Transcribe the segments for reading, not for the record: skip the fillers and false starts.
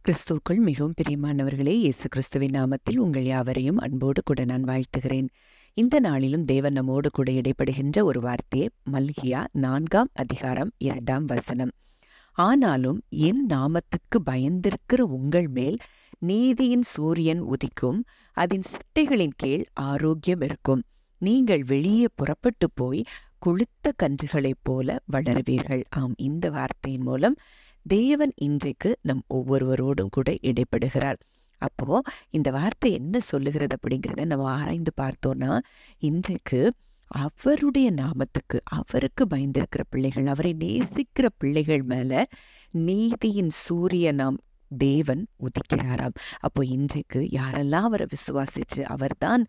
கிறிஸ்துவுக்குள் மிகவும் பிரியமானவர்களே, இயேசு கிறிஸ்துவின் நாமத்தில் உங்கள் யாவரையும் அன்போடு கூட நான் வாழ்த்துகிறேன். இந்த நாளிலும் தேவன் நம்மோடு கூட இடைப்படுகின்ற ஒரு வார்த்தையே மல்கியா 4ஆம் அதிகாரம் 2ஆம் வசனம். ஆனாலும் என் நாமத்துக்கு பயந்திருக்கிற உங்கள் மேல் நீதியின் சூரியன் உதிக்கும், அதன் சிட்டைகளின் கீழ் ஆரோக்கியம் இருக்கும். நீங்கள் வெளியே புறப்பட்டு போய் கொழுத்த கன்றுகளைப் போல வளருவீர்கள். ஆம், இந்த வார்த்தையின் மூலம் தேவன் இன்றைக்கு நம் ஒவ்வொருவரோடும் கூட இடைப்படுகிறார். அப்போ இந்த வார்த்தை என்ன சொல்லுகிறது அப்படிங்கிறத நம்ம ஆராய்ந்து பார்த்தோம்னா, இன்றைக்கு அவருடைய நாமத்துக்கு, அவருக்கு பயந்திருக்கிற பிள்ளைகள், அவரை நேசிக்கிற பிள்ளைகள் மேல நீதியின் சூரியனாம் தேவன் உதிக்கிறாராம். அப்போ இன்றைக்கு யாரெல்லாம் அவரை விசுவாசிச்சு அவர்தான்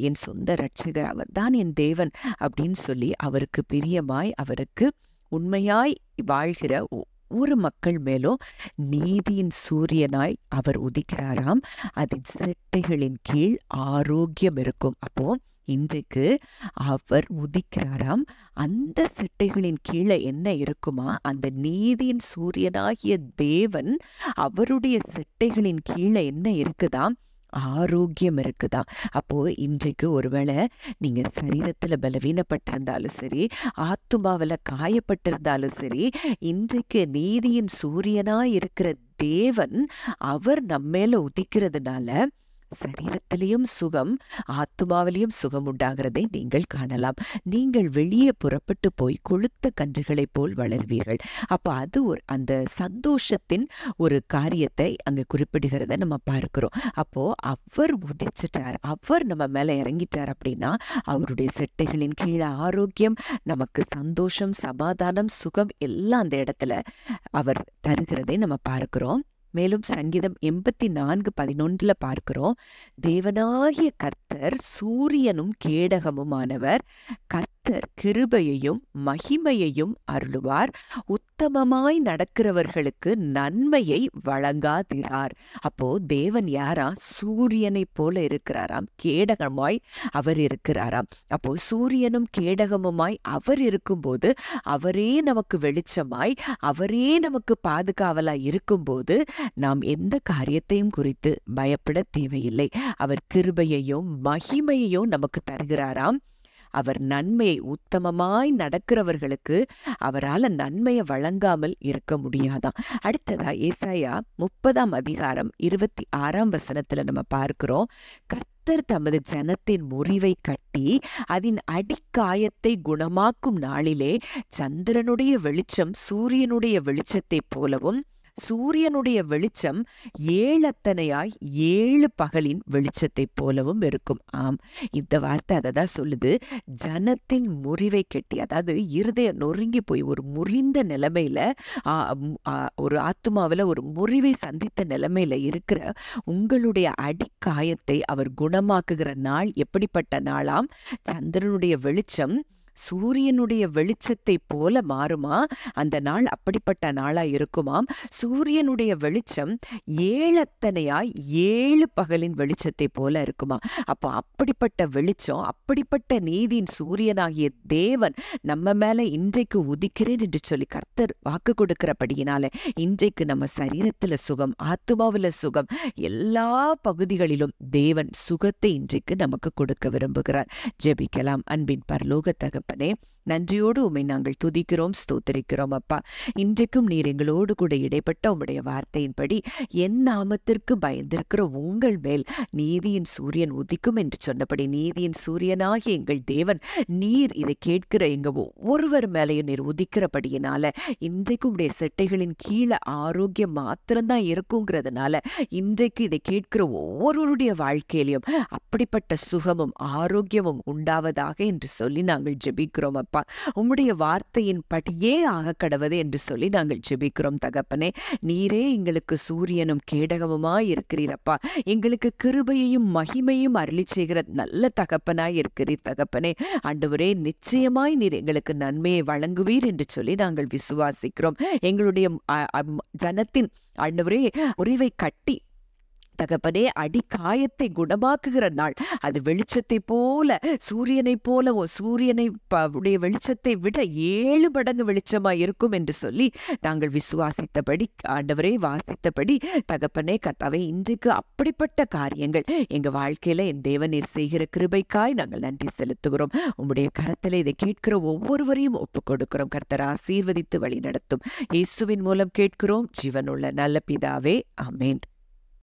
என் சொந்த இரட்சகர், அவர்தான் என் தேவன் அப்படின்னு சொல்லி அவருக்கு பிரியமாய், அவருக்கு உண்மையாய் வாழ்கிற ஒவ்வொரு மக்கள் மேலும் நீதியின் சூரியனாய் அவர் உதிக்கிறாராம். அதன் சிட்டைகளின் கீழ் ஆரோக்கியம் இருக்கும். அப்போ இன்றைக்கு அவர் உதிக்கிறாராம். அந்த சிட்டைகளின் கீழே என்ன இருக்குமா? அந்த நீதியின் சூரியனாகிய தேவன், அவருடைய சிட்டைகளின் கீழே என்ன இருக்குதாம்? ஆரோக்கியம் இருக்குதா? அப்போ இன்றைக்கு ஒருவேளை நீங்க சரீரத்துல பலவீனப்பட்டிருந்தாலும் சரி, ஆத்துமாவில காயப்பட்டிருந்தாலும் சரி, இன்றைக்கு நீதியின் சூரியனாய் இருக்கிற தேவன் அவர் நம்மேல உதிக்கிறதுனால சரீரத்திலையும் சுகம், ஆத்துமாவிலையும் சுகம் உண்டாகிறதை நீங்கள் காணலாம். நீங்கள் வெளியே புறப்பட்டு போய் கொழுத்த கன்றுகளைப் போல் வளர்வீர்கள். அப்போ அது அந்த சந்தோஷத்தின் ஒரு காரியத்தை அங்கே குறிப்பிடுகிறத நம்ம பார்க்கிறோம். அப்போ அவர் உதிச்சிட்டார், அவர் நம்ம மேல இறங்கிட்டார் அப்படின்னா அவருடைய செட்டைகளின் கீழே ஆரோக்கியம், நமக்கு சந்தோஷம், சமாதானம், சுகம் எல்லாம் அந்த இடத்துல அவர் தருகிறதை நம்ம பார்க்கிறோம். மேலும் சங்கீதம் 84:11 பார்க்கிறோம், தேவனாகிய கர்த்தர் சூரியனும் கேடகமுமானவர், கர்த்தர் கிருபையையும் மகிமையையும் அருளுவார், உத்தமமாய் நடக்கிறவர்களுக்கு நன்மையை வழங்காதிரார். அப்போ தேவன் யாரா? சூரியனை போல இருக்கிறாராம், கேடகமாய் அவர் இருக்கிறாராம். அப்போ சூரியனும் கேடகமுமாய் அவர் இருக்கும்போது, அவரே நமக்கு வெளிச்சமாய், அவரே நமக்கு பாதுகாவலாய் இருக்கும்போது நாம் எந்த காரியத்தையும் குறித்து பயப்பட தேவையில்லை. அவர் கிருபையையும் மகிமையையும் நமக்கு தருகிறாராம். அவர் நன்மையை, உத்தமமாய் நடக்கிறவர்களுக்கு அவரால் நன்மையை வழங்காமல் இருக்க முடியாதாம். அடுத்ததா ஏசாயா 30ஆம் அதிகாரம் 26ஆம் வசனத்துல நம்ம பார்க்கிறோம், கர்த்தர் தமது ஜனத்தின் முறிவை கட்டி அதன் அடிக்காயத்தை குணமாக்கும் நாளிலே சந்திரனுடைய வெளிச்சம் சூரியனுடைய வெளிச்சத்தைப் போலவும், சூரியனுடைய வெளிச்சம் ஏழத்தனையாய் 7 பகலின் வெளிச்சத்தைப் போலவும் இருக்கும். ஆம், இந்த வார்த்தை அதை தான் சொல்லுது. ஜனத்தின் முறிவை கட்டி, அதாவது இருதயம் நொறுங்கி போய் ஒரு முறிந்த நிலைமையில, ஒரு ஆத்துமாவில் ஒரு முறிவை சந்தித்த நிலைமையில இருக்கிற உங்களுடைய அடிக்காயத்தை அவர் குணமாக்குகிற நாள் எப்படிப்பட்ட நாளாம்? சந்திரனுடைய வெளிச்சம் சூரியனுடைய வெளிச்சத்தை போல மாறுமா? அந்த நாள் அப்படிப்பட்ட நாளா இருக்குமாம். சூரியனுடைய வெளிச்சம் ஏழத்தனையாய் 7 பகலின் வெளிச்சத்தை போல இருக்குமா. அப்போ அப்படிப்பட்ட வெளிச்சம், அப்படிப்பட்ட நீதியின் சூரியனாகிய தேவன் நம்ம மேல இன்றைக்கு உதிக்கிறேன் என்று சொல்லி கர்த்தர் வாக்கு கொடுக்கிறபடியினால இன்றைக்கு நம்ம சரீரத்துல சுகம், ஆத்துமாவில சுகம், எல்லா பகுதிகளிலும் தேவன் சுகத்தை இன்றைக்கு நமக்கு கொடுக்க விரும்புகிறார். ஜெபிக்கலாம். அன்பின் பரலோக தகப்பனே, நன்றியோடு உம்மை நாங்கள் துதிக்கிறோம், ஸ்தோத்திரிக்கிறோம். அப்பா, இன்றைக்கும் நீர் எங்களோடு கூட இடைப்பட்ட உம்முடைய வார்த்தையின்படி என் நாமத்திற்கு பயந்திருக்கிற உங்கள் மேல் நீதியின் சூரியன் உதிக்கும் என்று சொன்னபடி, நீதியின் சூரியனாகிய எங்கள் தேவன் நீர் இதை கேட்கிற எங்க ஒவ்வொருவர் மேலையும் நீர் உதிக்கிறபடியினால இன்றைக்கும் உடைய செட்டைகளின் கீழே ஆரோக்கியம் மாத்திரம்தான் இருக்குங்கிறதுனால இன்றைக்கு இதை கேட்கிற ஒவ்வொருவருடைய வாழ்க்கையிலையும் அப்படிப்பட்ட சுகமும் ஆரோக்கியமும் உண்டாவதாக என்று சொல்லி நாங்கள் ஜெபிக்கிறோம். அப்பா, உம்முடைய வார்த்தையின் படியே ஆக கடவது என்று சொல்லி நாங்கள் ஜெபிக்கிறோம். தகப்பனே, நீரே எங்களுக்கு சூரியனும் கேடகமுமாய் இருக்கிறீரப்பா. எங்களுக்கு கிருபையையும் மகிமையும் அருளி செய்கிற நல்ல தகப்பனாய் இருக்கிறீர். தகப்பனே, ஆண்டவரே, நிச்சயமாய் நீர் எங்களுக்கு நன்மையை வழங்குவீர் என்று சொல்லி நாங்கள் விசுவாசிக்கிறோம். எங்களுடைய ஜனத்தின் ஆண்டவரே முறிவை கட்டி தகப்பனே, அடிக்காயத்தை குணமாக்குகிற நாள். அது வெளிச்சத்தை போல, சூரியனை போல, சூரியனை உடைய வெளிச்சத்தை விட 7 மடங்கு வெளிச்சமாய் இருக்கும் என்று சொல்லி நாங்கள் விசுவாசித்தபடி, ஆண்டவரே வாசித்தபடி, தகப்பனே கர்த்தாவே, இன்றைக்கு அப்படிப்பட்ட காரியங்கள் எங்க வாழ்க்கையில என் தேவநீர் செய்கிற கிருபைக்காய் நாங்கள் நன்றி செலுத்துகிறோம். உம்முடைய கரத்தில் இதை கேட்கிற ஒவ்வொருவரையும் ஒப்புக் கொடுக்கிறோம். கர்த்தர் ஆசீர்வதித்து வழி நடத்தும். இயேசுவின் மூலம் கேட்கிறோம் ஜீவனுள்ள நல்ல பிதாவே, ஆமென்.